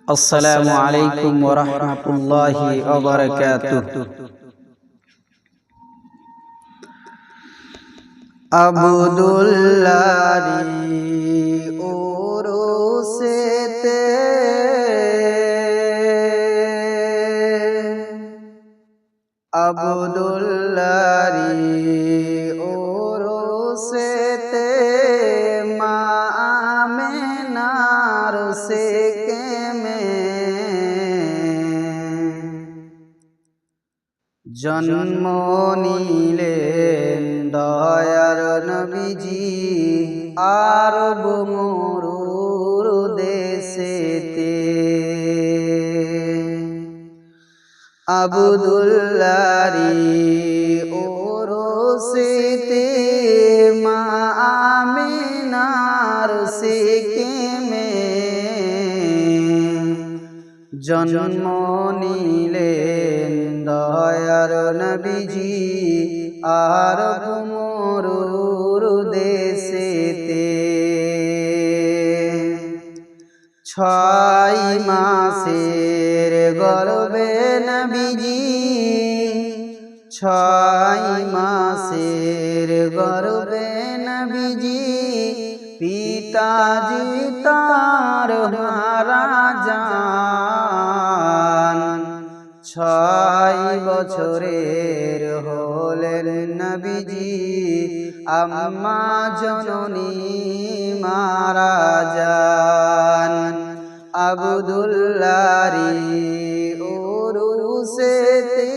আসসালামু আলাইকুম ওয়া রাহমাতুল্লাহি ওয়া বারাকাতুহু। আব্দুল্লাহরি উরুসেতে আব্দুল্লাহরি উরুসেতে মা আমেনার সেকেমে জন্ম নিলেন দয়ার নবীজি আরব মরুর দেশেতে। আব্দুল্লাহরি উরুসেতে মা আমেনার সেকেমে জন্ম নিলেন দয়ার নবীজি আরব মরুর দেশেতে। 6 মাসের গর্ভে নবীজি 6 মাসের গর্ভে নবীজি পিতাজি তার মারা যান। 6 বছরের হলেন নবীজি আম্মা জননী মারা যান। আব্দুল্লাহরি উরুসেতে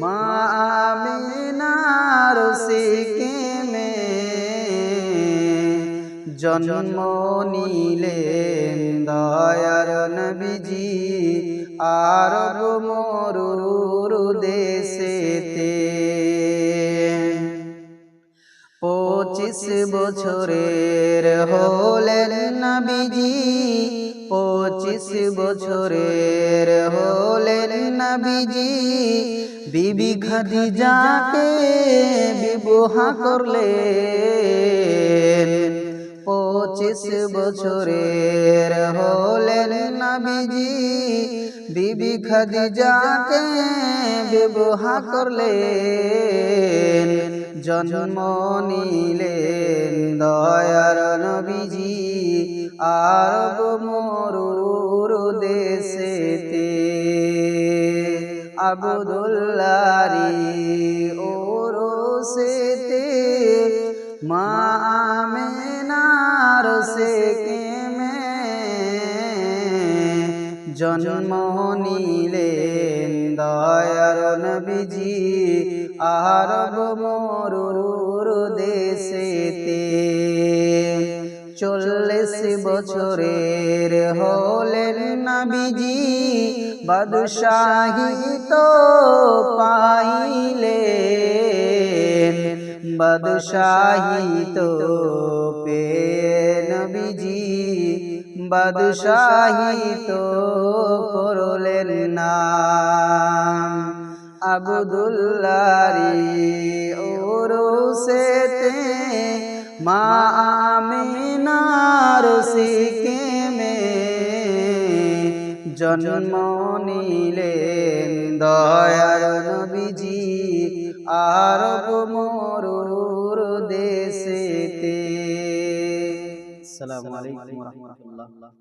মা আমেনার সেকেমে জন্ম নিলেন দয়ার নবীজি আরব মরুর দেশেতে। 25 বছরের হলেন নবীজি 25 বছরের হলেন নবীজি বিবি খাদিজাকে বিবাহ করলেন। 25 বছরের হলেন নবীজি বিবি খাদিজাকে বিবাহ করলেন। জন্ম নিলেন দয়ার নবীজি আরব মরুর দেশেতে। আব্দুল্লাহরি উরুসেতে মা আমেনার সেকেমে জন্ম নিলেন দয়ার নবীজি আরব মরুর দেশেতে। 40 বছরের হলেন নবীজি বাদশাহী তো পাইলেন। বাদশাহী তো পেয়ে নবীজি বাদশাহী তো করলেন নাম। আব্দুল্লাহরি উরুসেতে মা আমেনার সেকেমে জন্ম নিলেন দয়ার নবীজি আরব মরুর দেশেতে। আসসালামু আলাইকুম ওয়া রাহমাতুল্লাহ।